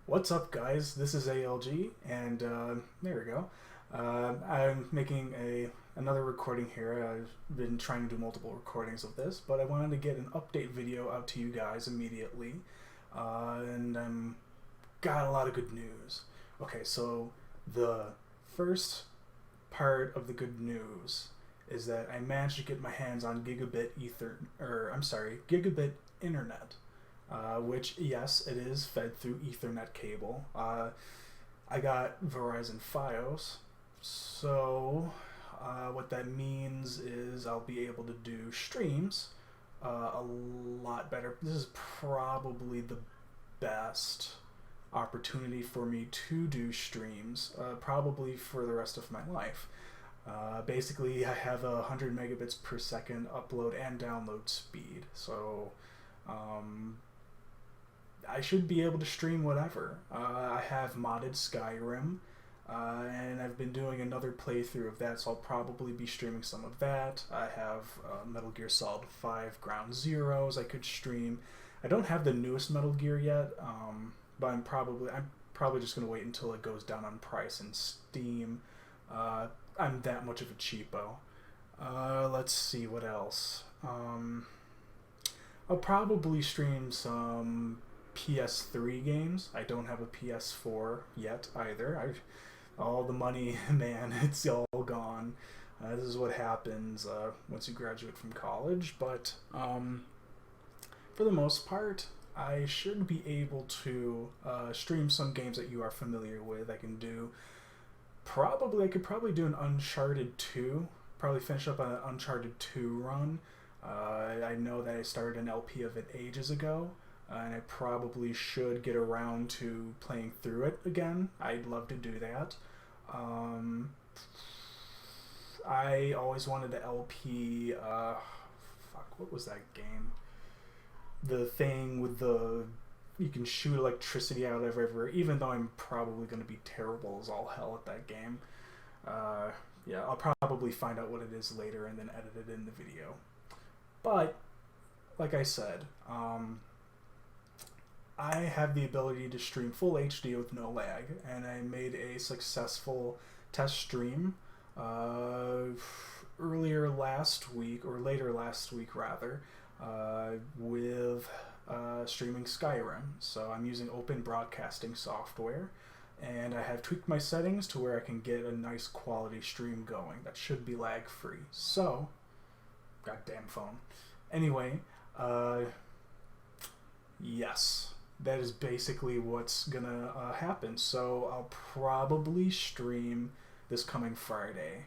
What's up, guys? This is ALG, and there we go. I'm making another recording here. I've been trying to do multiple recordings of this, but I wanted to get an update video out to you guys immediately, and got a lot of good news. Okay, so the first part of the good news is that I managed to get my hands on gigabit internet. Which, yes, it is fed through Ethernet cable. I got Verizon Fios, so what that means is I'll be able to do streams a lot better. This is probably the best opportunity for me to do streams, probably for the rest of my life. Basically, I have 100 megabits per second upload and download speed, so I should be able to stream whatever. I have modded Skyrim, and I've been doing another playthrough of that, so I'll probably be streaming some of that. I have Metal Gear Solid 5 Ground Zeroes I could stream. I don't have the newest Metal Gear yet, but I'm probably just gonna wait until it goes down on price in Steam. I'm that much of a cheapo. Let's see what else. I'll probably stream some PS3 games. I don't have a PS4 yet either. All the money, man, it's all gone. This is what happens once you graduate from college. But for the most part, I should be able to stream some games that you are familiar with. I could probably do an Uncharted 2. Probably finish up an Uncharted 2 run. I know that I started an LP of it ages ago, and I probably should get around to playing through it again. I'd love to do that. I always wanted the LP. What was that game? The thing with you can shoot electricity out of everywhere. Even though I'm probably going to be terrible as all hell at that game. Yeah, I'll probably find out what it is later and then edit it in the video. But, like I said, I have the ability to stream full HD with no lag, and I made a successful test stream earlier last week, or later last week rather, with streaming Skyrim. So I'm using open broadcasting software, and I have tweaked my settings to where I can get a nice quality stream going that should be lag free. So, goddamn phone. Anyway, yes, that is basically what's gonna happen. So I'll probably stream this coming Friday.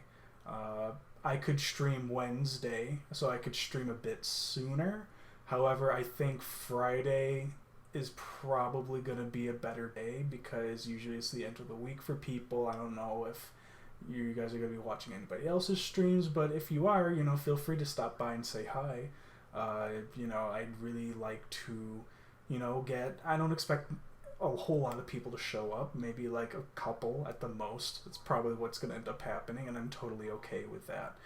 I could stream Wednesday, so I could stream a bit sooner. However, I think Friday is probably gonna be a better day because usually it's the end of the week for people. I don't know if you guys are going to be watching anybody else's streams, but if you are, feel free to stop by and say hi. I'd really like to, I don't expect a whole lot of people to show up, maybe like a couple at the most. That's probably what's going to end up happening, and I'm totally okay with that.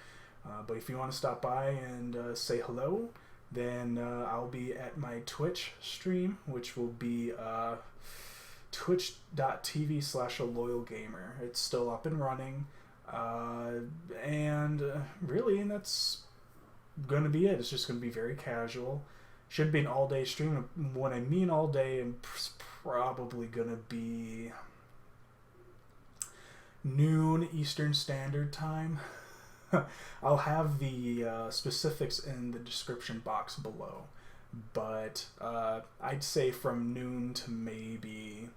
But if you want to stop by and say hello, then I'll be at my Twitch stream, which will be twitch.tv/Aloyalgamer. It's still up and running, and really, that's gonna be it. It's just gonna be very casual. Should be an all-day stream. When I mean all day, it's probably gonna be noon Eastern Standard Time. I'll have the specifics in the description box below, but I'd say from noon to maybe,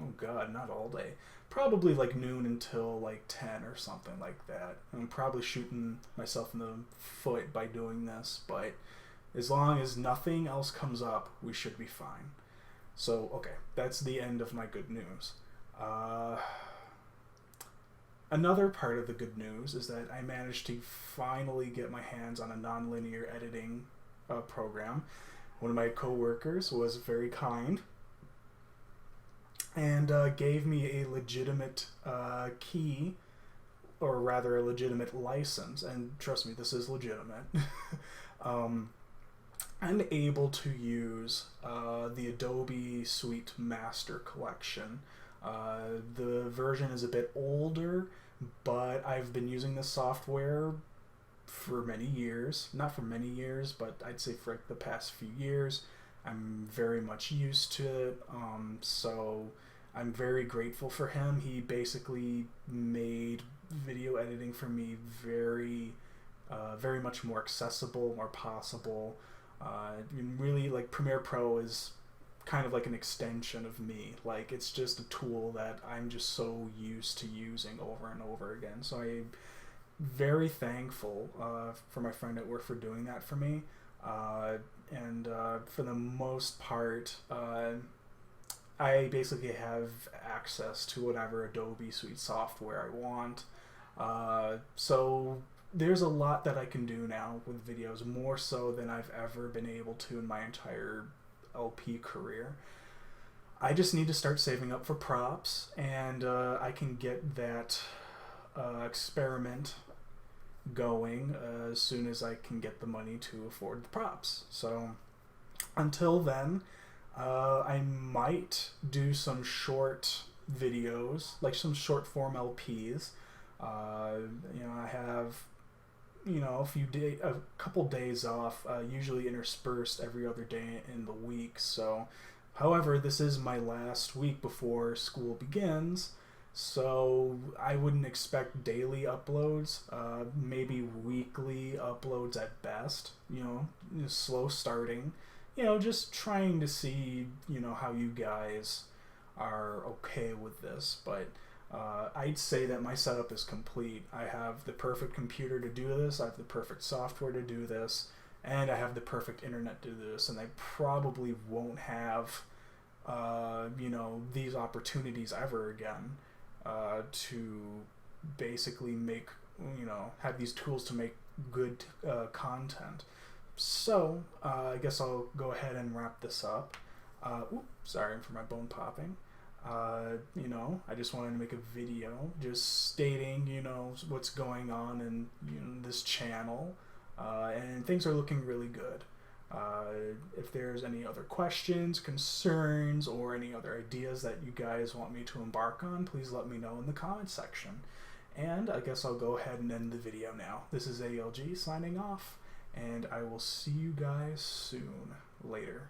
oh god, not all day, probably like noon until like 10 or something like that. I'm probably shooting myself in the foot by doing this, but as long as nothing else comes up, we should be fine. So, okay, that's the end of my good news. Another part of the good news is that I managed to finally get my hands on a nonlinear editing program. One of my coworkers was very kind and gave me a legitimate key, or rather a legitimate license, and trust me, this is legitimate, I'm able to use the Adobe Suite Master Collection. The version is a bit older, but I've been using this software for many years. Not for many years, but I'd say for like the past few years. I'm very much used to it, so I'm very grateful for him. He basically made video editing for me very much more accessible, more possible. Really, like, Premiere Pro is kind of like an extension of me. Like, it's just a tool that I'm just so used to using over and over again. So I'm very thankful for my friend at work for doing that for me. And for the most part, I basically have access to whatever Adobe Suite software I want. So there's a lot that I can do now with videos, more so than I've ever been able to in my entire LP career. I just need to start saving up for props, and I can get that experiment going as soon as I can get the money to afford the props. So until then, I might do some short videos, like some short form LPs. I have a couple days off, usually interspersed every other day in the week. So, however, this is my last week before school begins, so I wouldn't expect daily uploads, maybe weekly uploads at best, slow starting, just trying to see, how you guys are okay with this, but I'd say that my setup is complete. I have the perfect computer to do this, I have the perfect software to do this, and I have the perfect internet to do this, and I probably won't have, these opportunities ever again to basically make, have these tools to make good content. So, I guess I'll go ahead and wrap this up. Sorry for my bone popping. I just wanted to make a video just stating, what's going on in this channel, and things are looking really good. If there's any other questions, concerns, or any other ideas that you guys want me to embark on, please let me know in the comment section. And I guess I'll go ahead and end the video now. This is ALG signing off, and I will see you guys soon. Later.